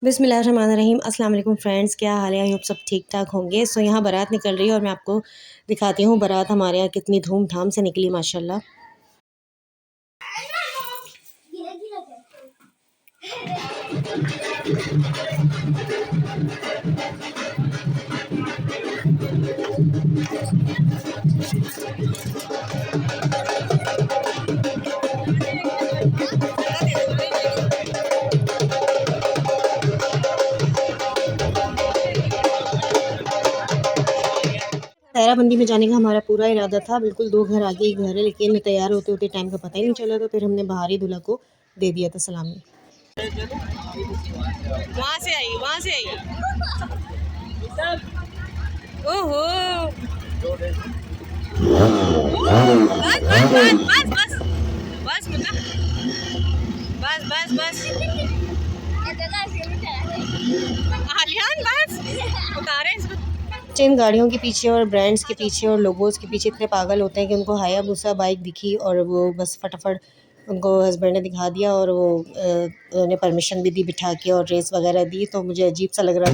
बिस्मिल्लाहिर्रहमानिर्रहीम। अस्सलाम वालेकुम फ्रेंड्स, क्या हाल है? आई होप सब ठीक ठाक होंगे। यहाँ बारात निकल रही है और मैं आपको दिखाती हूँ बारात हमारे यहाँ कितनी धूमधाम से निकली माशाल्लाह। ताराबंदी में जाने का हमारा पूरा इरादा था, बिल्कुल 2 घर आगे ही घर है, लेकिन तैयार होते होते टाइम का पता ही नहीं चला, तो फिर हमने बाहर ही दूल्हा को दे दिया था सलामी। वहाँ से आई। ओहो, बस बस बस मुन्ना, बस बस बस आलियान, बस उतारे इसको। इन गाड़ियों के पीछे और ब्रांड्स के पीछे और लोगोस के पीछे इतने पागल होते हैं कि उनको हायाबुसा बाइक दिखी और वो बस फटाफट उनको हस्बैंड ने दिखा दिया और वो उन्हें परमिशन भी दी बिठा के और रेस वगैरह दी, तो मुझे अजीब सा लग रहा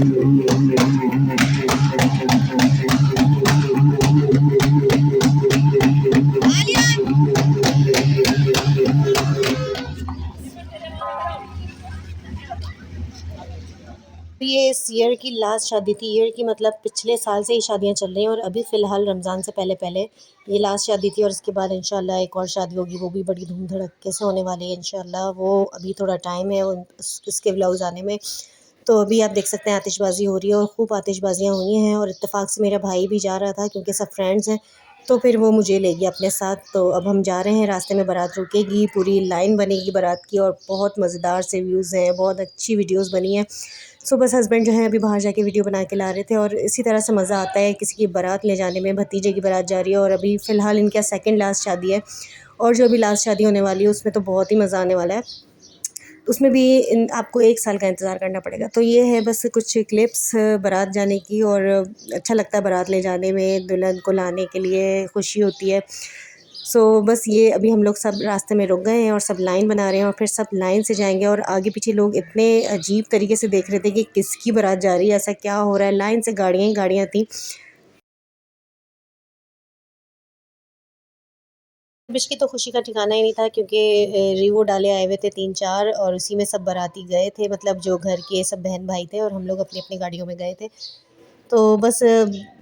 ये इस ईयर की लास्ट शादी थी। ईयर की मतलब पिछले साल से ही शादियां चल रही हैं और अभी फ़िलहाल रमज़ान से पहले पहले ये लास्ट शादी थी और इसके बाद इंशाल्लाह एक और शादी होगी, वो भी बड़ी धूम धड़क्के से होने वाली है इंशाल्लाह। वो अभी थोड़ा टाइम है इसके व्लॉग्स आने में। तो अभी आप देख सकते हैं आतिशबाज़ी हो रही है और खूब आतिशबाज़ियाँ हुई हैं और इत्तेफाक से मेरा भाई भी जा रहा था क्योंकि सब फ्रेंड्स हैं, तो फिर वो मुझे ले गया अपने साथ। तो अब हम जा रहे हैं, रास्ते में बारात रुकेगी, पूरी लाइन बनेगी बारात की और बहुत मज़ेदार से व्यूज़ हैं, बहुत अच्छी वीडियोज़ बनी हैं। सो बस हस्बैंड जो है अभी बाहर जाके वीडियो बना के ला रहे थे और इसी तरह से मज़ा आता है किसी की बारात ले जाने में। भतीजे की बारात जा रही है और अभी फ़िलहाल इनका सेकंड लास्ट शादी है और जो अभी लास्ट शादी होने वाली है उसमें तो बहुत ही मज़ा आने वाला है। उसमें भी आपको 1 साल का इंतज़ार करना पड़ेगा। तो ये है बस कुछ क्लिप्स बारात जाने की और अच्छा लगता है बारात ले जाने में, दुल्हन को लाने के लिए खुशी होती है। बस ये अभी हम लोग सब रास्ते में रुक गए हैं और सब लाइन बना रहे हैं और फिर सब लाइन से जाएंगे और आगे पीछे लोग इतने अजीब तरीके से देख रहे थे कि किसकी बारात जा रही है, ऐसा क्या हो रहा है। लाइन से गाड़ियाँ ही गाड़ियाँ थी। बिश की तो खुशी का ठिकाना ही नहीं था क्योंकि रिवो डाले आए हुए थे 3-4 और उसी में सब बाराती गए थे, मतलब जो घर के सब बहन भाई थे और हम लोग अपनी अपनी गाड़ियों में गए थे। तो बस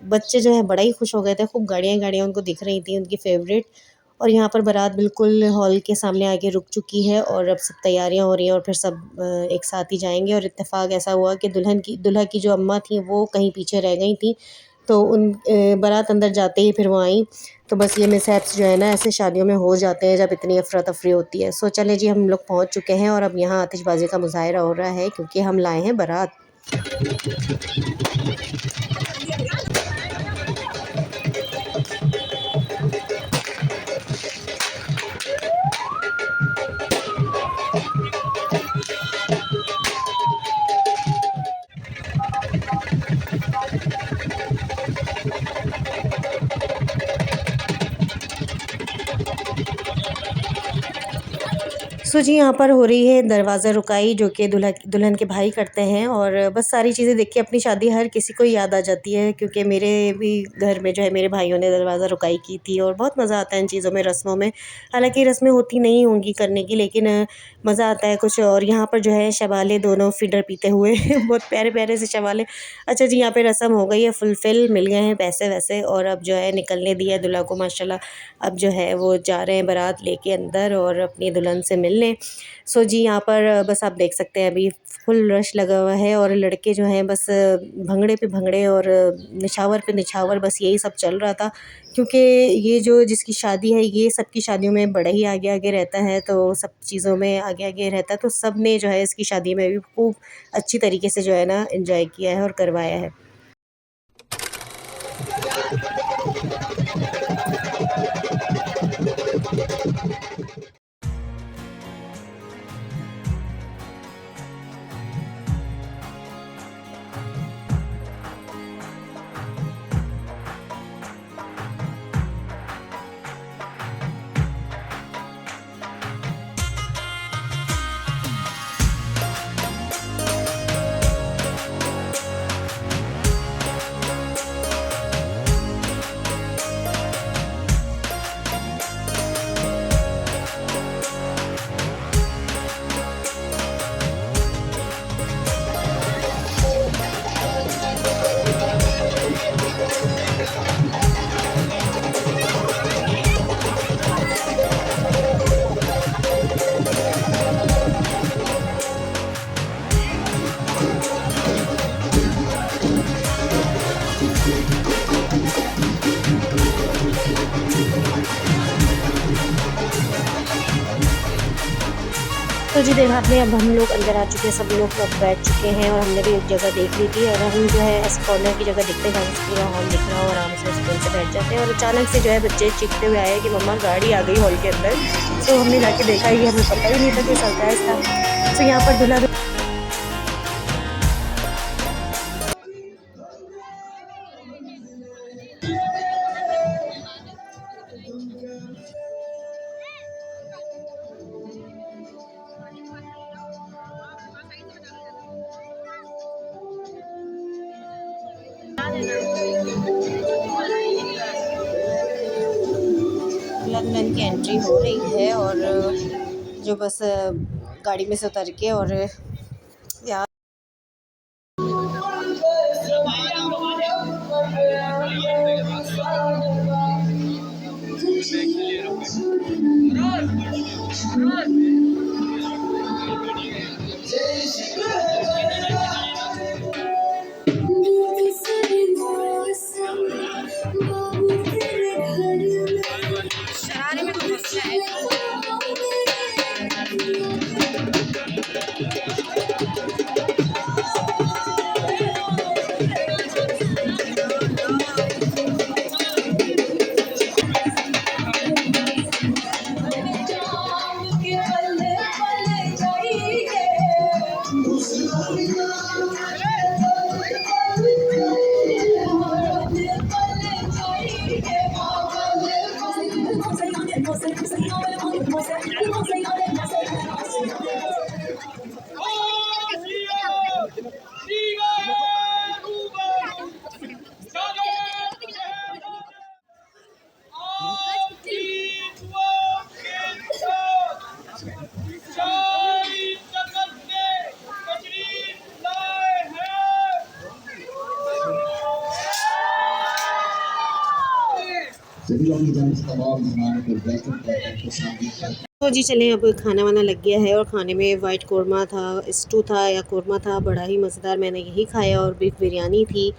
बच्चे जो हैं बड़ा ही खुश हो गए थे, खूब गाड़ियाँ ही गाड़ियाँ उनको दिख रही थी, उनकी फ़ेवरेट। और यहाँ पर बारात बिल्कुल हॉल के सामने आके रुक चुकी है और अब सब तैयारियाँ हो रही हैं और फिर सब एक साथ ही जाएँगे। और इत्तेफ़ाक ऐसा हुआ कि दूल्हा की जो अम्मा थीं वो कहीं पीछे रह गई थीं, तो बारात अंदर जाते ही फिर वो आईं। तो बस ये मिसहैप्स जो है ना ऐसे शादियों में हो जाते हैं जब इतनी अफरा-तफरी होती है। चलें जी, हम लोग पहुँच चुके हैं और अब यहाँ आतिशबाज़ी का मुज़ाहिरा हो रहा है क्योंकि हम लाए हैं बारात। जी, यहाँ पर हो रही है दरवाज़ा रुकाई जो कि दुल्हन के भाई करते हैं और बस सारी चीज़ें देख के अपनी शादी हर किसी को याद आ जाती है क्योंकि मेरे भी घर में जो है मेरे भाइयों ने दरवाज़ा रुकाई की थी और बहुत मज़ा आता है इन चीज़ों में, रस्मों में। हालाँकि रस्में होती नहीं होंगी करने की, लेकिन मज़ा आता है कुछ। और यहाँ पर जो है शवाले दोनों फ़िडर पीते हुए बहुत प्यारे-प्यारे से शवाले। अच्छा जी, यहाँ पे रस्म हो गई है फुलफ़िल, मिल गए हैं पैसे-वैसे और अब जो है निकलने दिया दूल्हा को माशाल्लाह। अब जो है वो जा रहे हैं बारात लेके अंदर और अपनी दुल्हन से मिलने। जी, यहाँ पर बस आप देख सकते हैं अभी फुल रश लगा हुआ है और लड़के जो हैं बस भंगड़े पे भंगड़े और निछावर पे निछावर, बस यही सब चल रहा था क्योंकि ये जो जिसकी शादी है ये सबकी शादियों में बड़ा ही आगे-आगे रहता है, तो सब चीज़ों में आगे-आगे रहता है। तो सब ने जो है इसकी शादी में भी खूब अच्छी तरीके से जो है ना एन्जॉय किया है और करवाया है। जी देखा आपने, अब हम लोग अंदर आ चुके हैं, सब लोग अब बैठ चुके हैं और हमने भी एक जगह देख ली थी और हम जो है ऐसे कॉर्नर की जगह देखते हैं जहाँ से पूरा हॉल दिख रहा हो, आराम से सुकून से बैठ जाते हैं। और अचानक से जो है बच्चे चीखते हुए आए कि मम्मा गाड़ी आ गई हॉल के अंदर। तो हमने जाके देखा, ये हमें पता ही नहीं था कि सरप्राइज़ था। तो यहाँ पर दूल्हा दुल्हन की एंट्री हो रही है और जो बस गाड़ी में से उतर के और यार तो जी चलें, अब खाना वाना लग गया है और खाने में वाइट कौरमा था, स्टू था या कौरमा था, बड़ा ही मज़ेदार, मैंने यही खाया। और बीफ बिरयानी थी,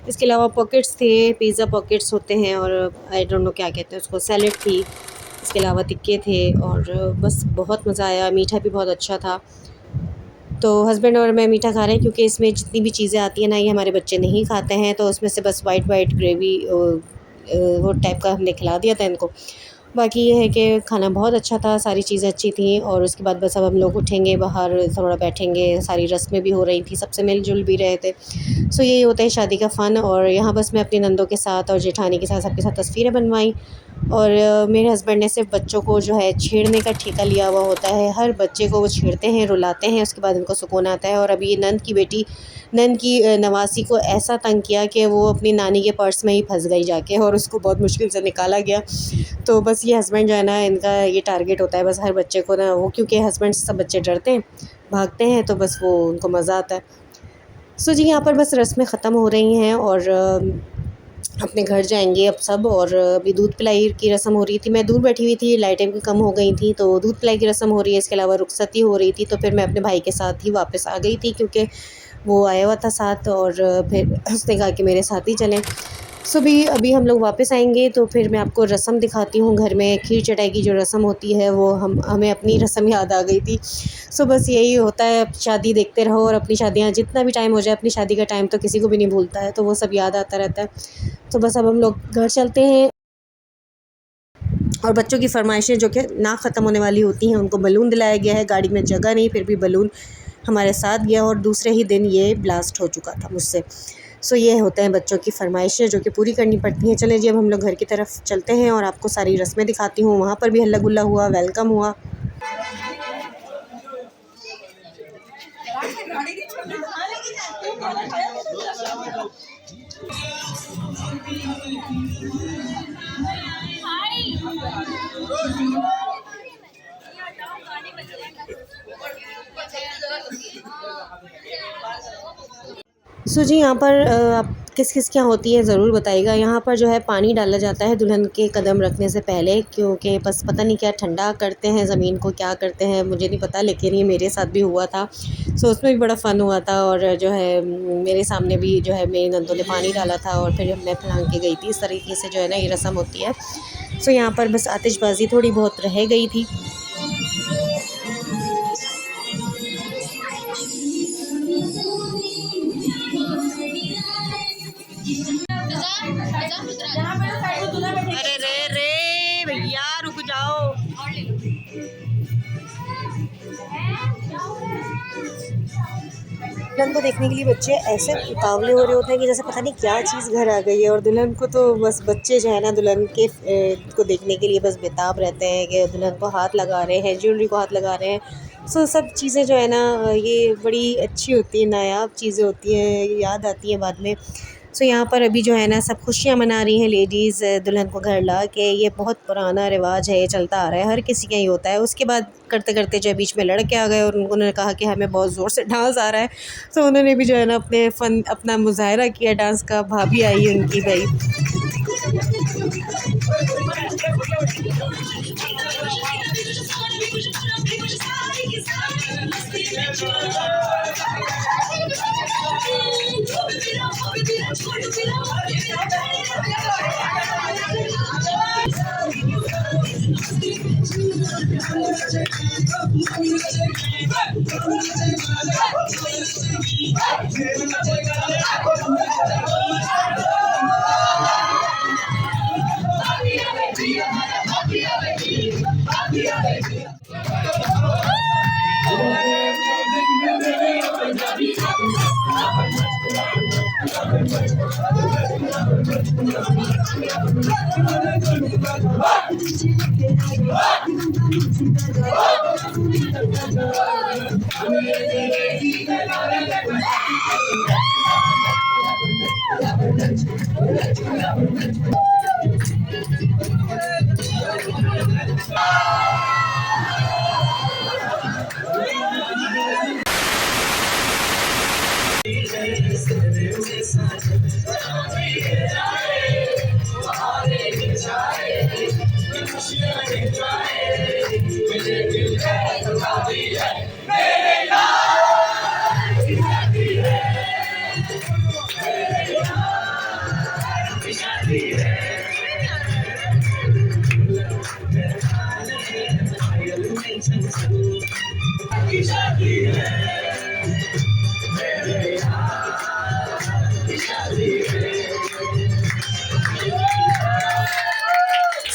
इसके अलावा पॉकेट्स थे, पिज़्ज़ा पॉकेट्स होते हैं और आई डोंट नो क्या कहते हैं उसको, सैलेड थी, इसके अलावा टिक्के थे और बस बहुत मज़ा आया। मीठा भी बहुत अच्छा था। तो हस्बैंड और मैं मीठा खा रहे हैं क्योंकि इसमें जितनी भी चीज़ें आती हैं ना, ये हमारे बच्चे नहीं खाते हैं, तो उसमें से बस वाइट ग्रेवी वो टाइप का हमने खिला दिया था इनको। बाकी ये है कि खाना बहुत अच्छा था, सारी चीज़ें अच्छी थी। और उसके बाद बस अब हम लोग उठेंगे बाहर, थोड़ा बैठेंगे, सारी रस्में भी हो रही थी, सबसे मिल-जुल भी रहे थे। सो यही होता है शादी का फ़न। और यहाँ बस मैं अपनी नंदों के साथ और जेठानी के साथ सबके साथ तस्वीरें बनवाई। और मेरे हस्बैंड ने सिर्फ बच्चों को जो है छेड़ने का ठेका लिया हुआ होता है, हर बच्चे को वो छेड़ते हैं, रुलाते हैं, उसके बाद उनको सुकून आता है। और अभी नंद की बेटी, नंद की नवासी को ऐसा तंग किया कि वो अपनी नानी के पर्स में ही फंस गई जाके और उसको बहुत मुश्किल से निकाला गया। तो बस ये हस्बैंड जो है ना, इनका ये टारगेट होता है बस हर बच्चे को ना, वो क्योंकि हस्बैंड से सब बच्चे डरते हैं, भागते हैं, तो बस वो उनको मज़ा आता है। सो जी यहाँ पर बस रस्में ख़त्म हो रही हैं और अपने घर जाएंगे अब सब। और अभी दूध पिलाई की रस्म हो रही थी, मैं दूर बैठी हुई थी, लाइटें भी कम हो गई थी, तो दूध पिलाई की रस्म हो रही है, इसके अलावा रुखसती हो रही थी। तो फिर मैं अपने भाई के साथ ही वापस आ गई थी क्योंकि वो आया हुआ था साथ और फिर उसने कहा कि मेरे साथ ही चलें। सो भी अभी हम लोग वापस आएंगे तो फिर मैं आपको रस्म दिखाती हूँ। घर में खीर चटाई की जो रस्म होती है वो हमें अपनी रस्म याद आ गई थी। सो बस यही होता है, शादी देखते रहो और अपनी शादियाँ जितना भी टाइम हो जाए, अपनी शादी का टाइम तो किसी को भी नहीं भूलता है, तो वो सब याद आता रहता है। तो बस अब हम लोग घर चलते हैं और बच्चों की फ़रमाइशें जो कि ना ख़त्म होने वाली होती हैं, उनको बलून दिलाया गया है। गाड़ी में जगह नहीं, फिर भी बलून हमारे साथ गया और दूसरे ही दिन ये ब्लास्ट हो चुका था मुझसे। सो ये होते हैं बच्चों की फ़रमाइशें जो कि पूरी करनी पड़ती हैं। चलें जी, अब हम लोग घर की तरफ चलते हैं और आपको सारी रस्में दिखाती हूँ। वहाँ पर भी हल्ला गुल्ला हुआ, वेलकम हुआ। सो जी यहाँ पर आप किस किस क्या होती है ज़रूर बताइएगा। यहाँ पर जो है पानी डाला जाता है दुल्हन के कदम रखने से पहले, क्योंकि बस पता नहीं क्या ठंडा करते हैं ज़मीन को, क्या करते हैं मुझे नहीं पता, लेकिन ये मेरे साथ भी हुआ था। सो उसमें भी बड़ा फ़न हुआ था और जो है मेरे सामने भी जो है मेरी नंदों ने पानी डाला था और फिर मैं फलांग के गई थी। इस तरीके से जो है ना ये रस्म होती है। सो यहाँ पर बस आतिशबाज़ी थोड़ी बहुत रह गई थी। दुल्हन को देखने के लिए बच्चे ऐसे उतावले हो रहे होते हैं कि जैसे पता नहीं क्या चीज़ घर आ गई है, और दुल्हन को तो बस बच्चे जो है ना दुल्हन के को देखने के लिए बस बेताब रहते हैं कि दुल्हन को हाथ लगा रहे हैं, ज्वेलरी को हाथ लगा रहे हैं। सो सब चीज़ें जो है ना ये बड़ी अच्छी होती हैं, नायाब चीज़ें होती हैं, याद आती हैं बाद में। सो यहाँ पर अभी जो है ना सब खुशियाँ मना रही हैं लेडीज़ दुल्हन को घर ला के। ये बहुत पुराना रिवाज है, ये चलता आ रहा है, हर किसी का ही होता है। उसके बाद करते करते जो है बीच में लड़के आ गए और उन्होंने कहा कि हमें बहुत ज़ोर से डांस आ रहा है। तो उन्होंने भी जो है ना अपना मुज़ाहरा किया डांस का। भाभी आई उनकी भाई।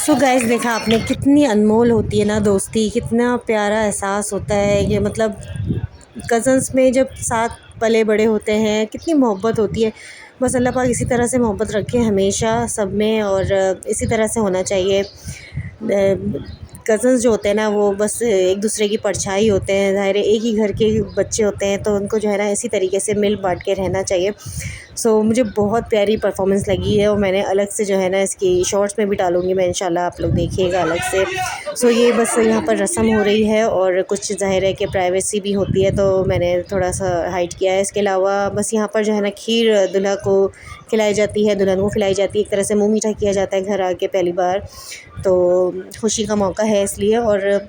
सो गाइस देखा आपने कितनी अनमोल होती है ना दोस्ती, कितना प्यारा एहसास होता है कि मतलब कज़न्स में जब साथ पले बड़े होते हैं कितनी मोहब्बत होती है। बस अल्लाह पाक इसी तरह से मोहब्बत रखे हमेशा सब में, और इसी तरह से होना चाहिए। कज़न्स जो होते हैं ना वो बस एक दूसरे की परछाई होते हैं, ज़ाहिर है एक ही घर के बच्चे होते हैं, तो उनको जो है ना इसी तरीके से मिल बांट के रहना चाहिए। सो मुझे बहुत प्यारी परफॉर्मेंस लगी है, और मैंने अलग से जो है ना इसकी शॉर्ट्स में भी डालूँगी मैं, इंशाल्लाह आप लोग देखिएगा अलग से। सो ये बस यहाँ पर रस्म हो रही है, और कुछ ज़ाहिर है कि प्राइवेसी भी होती है तो मैंने थोड़ा सा हाइड किया है। इसके अलावा बस यहाँ पर जो है ना खीर दूल्हा को खिलाई जाती है, दुल्हन को खिलाई जाती है, एक तरह से मुँह मीठा किया जाता है घर आके पहली बार, तो खुशी का मौका है इसलिए। और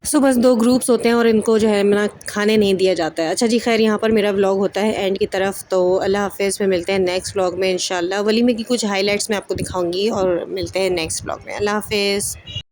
सो बस 2 ग्रुप्स होते हैं और इनको जो है ना खाने नहीं दिया जाता है। अच्छा जी, खैर यहाँ पर मेरा व्लॉग होता है एंड की तरफ, तो अल्लाह हाफ़िज़। में मिलते हैं नेक्स्ट व्लॉग में इंशाल्लाह। वलीमे की कुछ हाइलाइट्स मैं आपको दिखाऊंगी, और मिलते हैं नेक्स्ट व्लॉग में। अल्लाह हाफ़िज़।